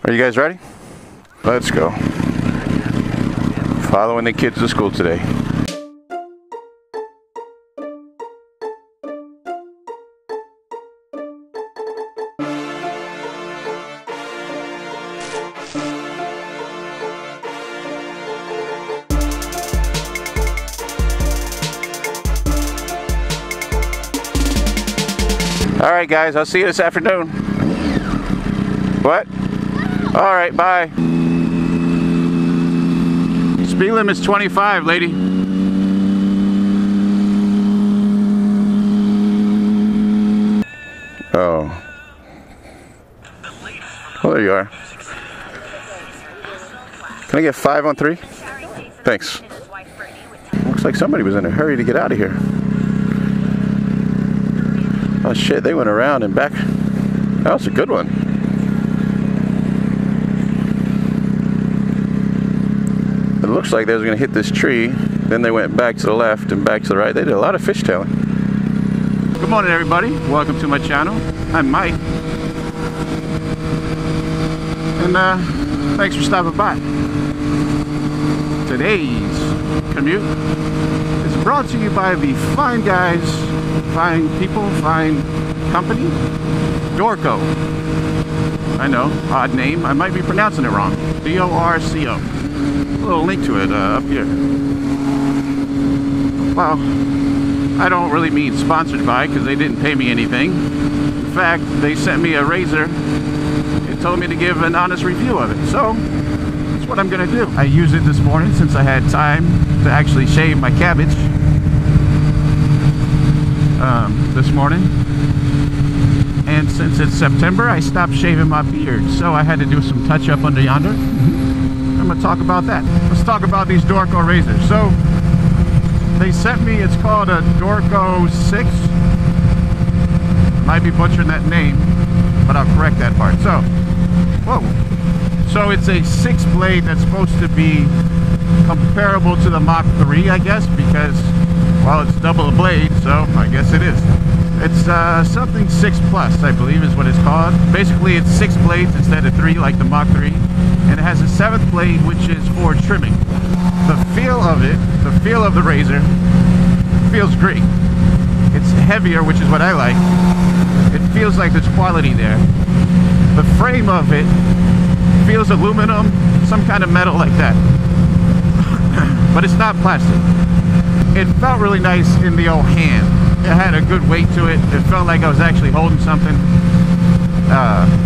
Are you guys ready? Let's go. Following the kids to school today. All right, guys, I'll see you this afternoon. What? All right, bye. Speed limit's 25, lady. Oh. Well, there you are. Can I get 5 on 3? Thanks. Looks like somebody was in a hurry to get out of here. Oh shit, they went around and back. That was a good one. It looks like they was gonna hit this tree, then they went back to the left and back to the right. They did a lot of fishtailing. Good morning, everybody. Welcome to my channel. I'm Mike. And thanks for stopping by. Today's commute is brought to you by the fine guys, fine people, fine company, Dorco. I know, odd name. I might be pronouncing it wrong. D-O-R-C-O. A little link to it up here. Well, I don't really mean sponsored by, because they didn't pay me anything. In fact, they sent me a razor and told me to give an honest review of it. So that's what I'm gonna do. I used it this morning since I had time to actually shave my cabbage this morning. And since it's September, I stopped shaving my beard, so I had to do some touch up under yonder. I'm gonna talk about that. Let's talk about these Dorco razors. So they sent me, it's called a Dorco 6. Might be butchering that name, but I'll correct that part. So, whoa. So it's a 6 blade that's supposed to be comparable to the Mach 3, I guess, because, well, it's double a blade, so I guess it is. It's something 6 plus, I believe is what it's called. Basically, it's 6 blades instead of 3 like the Mach 3. And it has a 7th blade, which is for trimming. The feel of it, the feel of the razor, feels great. It's heavier, which is what I like. It feels like there's quality there. The frame of it feels aluminum, some kind of metal like that. But it's not plastic. It felt really nice in the old hand. It had a good weight to it. It felt like I was actually holding something.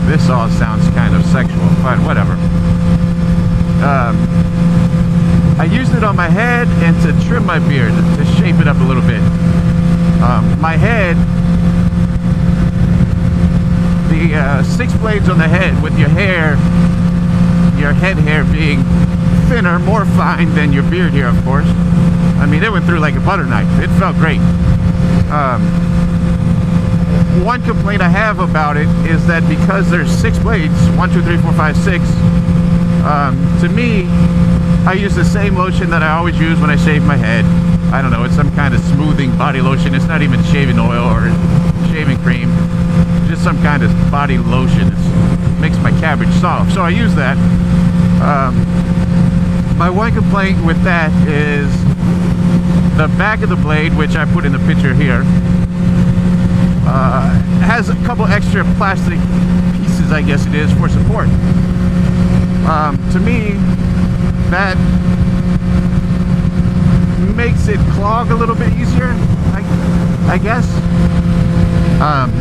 This all sounds kind of sexual, but whatever. I used it on my head and to trim my beard, to shape it up a little bit. My head, the 6 blades on the head with your hair, your head hair being thinner, more fine than your beard here, of course. I mean, it went through like a butter knife. It felt great. One complaint I have about it is that because there's 6 blades, 1, 2, 3, 4, 5, 6, to me, I use the same lotion that I always use when I shave my head. I don't know, it's some kind of smoothing body lotion. It's not even shaving oil or shaving cream. Just some kind of body lotion. It makes my cabbage soft. So I use that. My one complaint with that is the back of the blade, which I put in the picture here, has a couple extra plastic pieces, I guess it is, for support. To me, that makes it clog a little bit easier, I guess.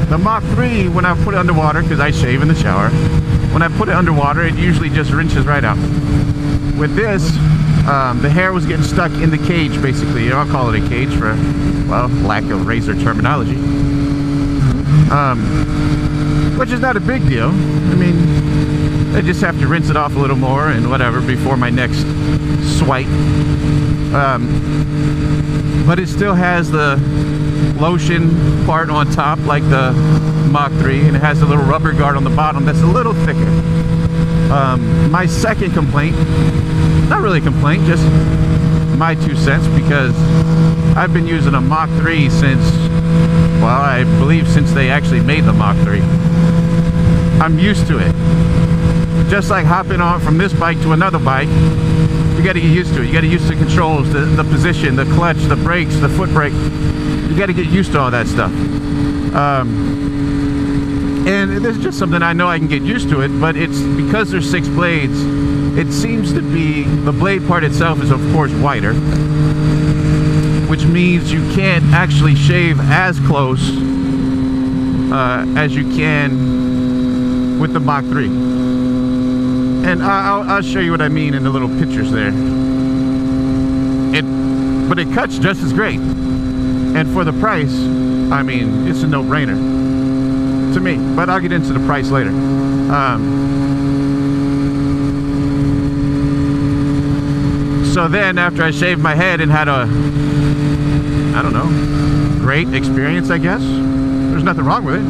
The Mach 3, when I put it underwater, because I shave in the shower, when I put it underwater, it usually just rinses right out. With this, the hair was getting stuck in the cage, basically. I'll call it a cage for, well, lack of razor terminology. Which is not a big deal. I mean, I just have to rinse it off a little more and whatever before my next swipe. But it still has the lotion part on top like the Mach 3, and it has a little rubber guard on the bottom that's a little thicker. My second complaint, not really a complaint, just my 2 cents, because I've been using a Mach 3 since, well, I believe since they actually made the Mach 3. I'm used to it. just like hopping on from this bike to another bike, you got to get used to it. You got to get used to the controls, the position, the clutch, the brakes, the foot brake. You got to get used to all that stuff. And there's just something I know I can get used to it, but it's because there's 6 blades, it seems to be, the blade part itself is of course wider, which means you can't actually shave as close as you can with the Mach 3. And I'll show you what I mean in the little pictures there. But it cuts just as great. And for the price, I mean, it's a no-brainer to me. But I'll get into the price later. So then, after I shaved my head and had a, I don't know, great experience, I guess. There's nothing wrong with it.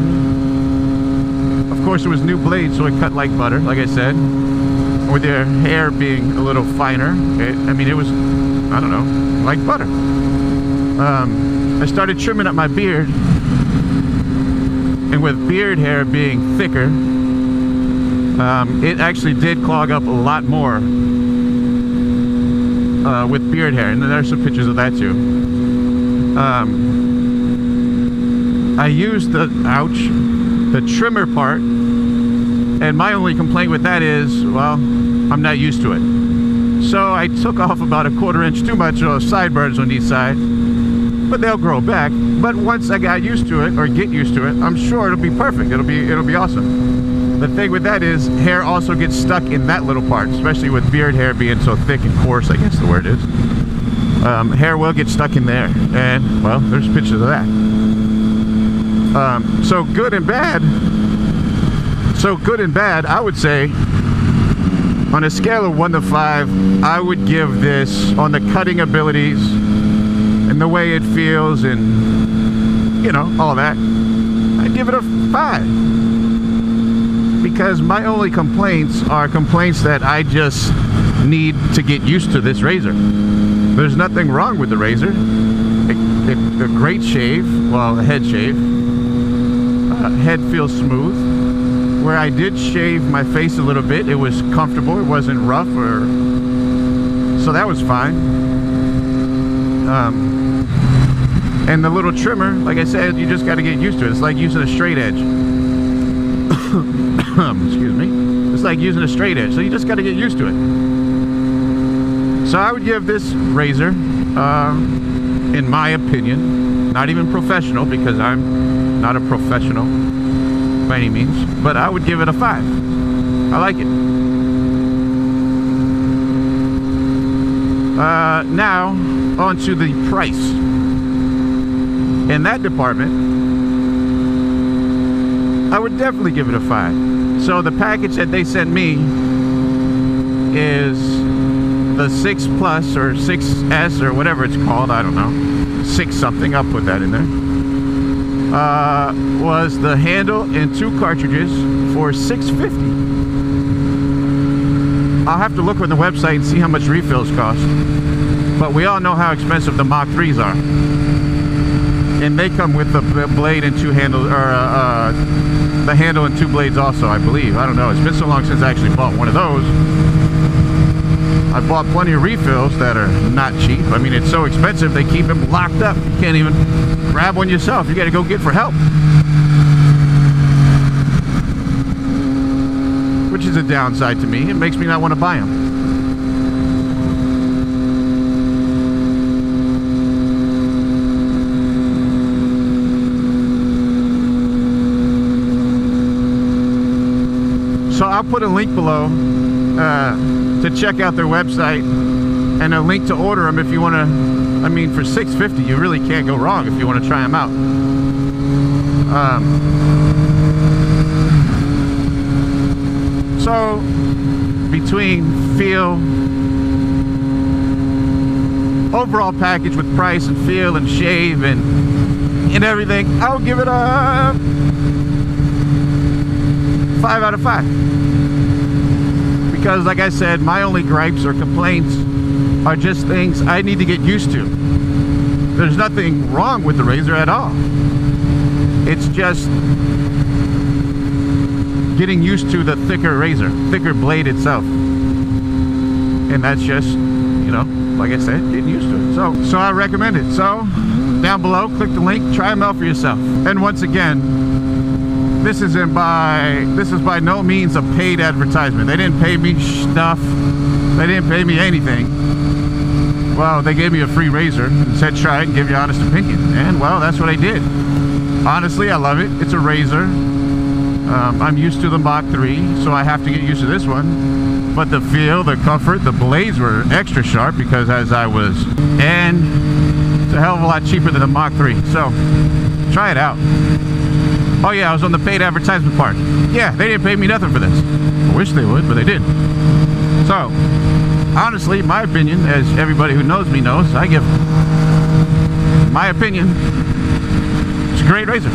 Of course, it was new blade, so it cut like butter, like I said. With their hair being a little finer. I mean, it was, I don't know, like butter. I started trimming up my beard, and with beard hair being thicker, it actually did clog up a lot more with beard hair, and there's some pictures of that too. I used the trimmer part, and my only complaint with that is, well, I'm not used to it. So I took off about a 1/4 inch too much of sideburns on each side, but they'll grow back. But once I got used to it, or get used to it, I'm sure it'll be perfect. It'll be awesome. The thing with that is, hair also gets stuck in that little part, especially with beard hair being so thick and coarse, I guess the word is. Hair will get stuck in there, and well, there's pictures of that. So good and bad. So good and bad, I would say, on a scale of 1 to 5, I would give this, on the cutting abilities and the way it feels and, you know, all that, I'd give it a 5. Because my only complaints are complaints that I just need to get used to this razor. There's nothing wrong with the razor. A great shave, well, a head shave. Head feels smooth. Where I did shave my face a little bit, it was comfortable. It wasn't rough, so that was fine. And the little trimmer, like I said, you just got to get used to it. It's like using a straight edge. Excuse me. It's like using a straight edge, so you just got to get used to it. So I would give this razor, in my opinion, not even professional, because I'm not a professional by any means, but I would give it a 5. I like it. Now, on to the price. In that department, I would definitely give it a 5. So the package that they sent me is the 6 Plus or 6S or whatever it's called, I don't know. 6 something, I'll put that in there. Was the handle and 2 cartridges for $6.50. I'll have to look on the website and see how much refills cost. But we all know how expensive the Mach 3s are. And they come with the blade and 2 handles, or the handle and 2 blades also, I believe. I don't know. It's been so long since I actually bought one of those. I bought plenty of refills that are not cheap. I mean, it's so expensive, they keep them locked up. You can't even grab one yourself. You got to go get for help. Which is a downside to me. It makes me not want to buy them. So I'll put a link below to check out their website, and a link to order them if you want to. I mean, for $6.50 you really can't go wrong if you want to try them out. So between feel, overall package with price and feel and shave and everything, I'll give it a 5 out of 5. Because like I said, my only gripes or complaints are just things I need to get used to. There's nothing wrong with the razor at all. It's just getting used to the thicker razor, thicker blade itself. And that's just, you know, like I said, getting used to it. So I recommend it. So down below, click the link, try them out for yourself. And once again, this is by no means a paid advertisement. They didn't pay me stuff. They didn't pay me anything. Well, they gave me a free razor and said try it and give your honest opinion. And well, that's what I did. Honestly, I love it. It's a razor. I'm used to the Mach 3, so I have to get used to this one. But the feel, the comfort, the blades were extra sharp because and it's a hell of a lot cheaper than the Mach 3. So try it out. Oh yeah, I was on the paid advertisement part. Yeah, they didn't pay me nothing for this. I wish they would, but they didn't. So honestly, my opinion, as everybody who knows me knows, I give my opinion. It's a great razor.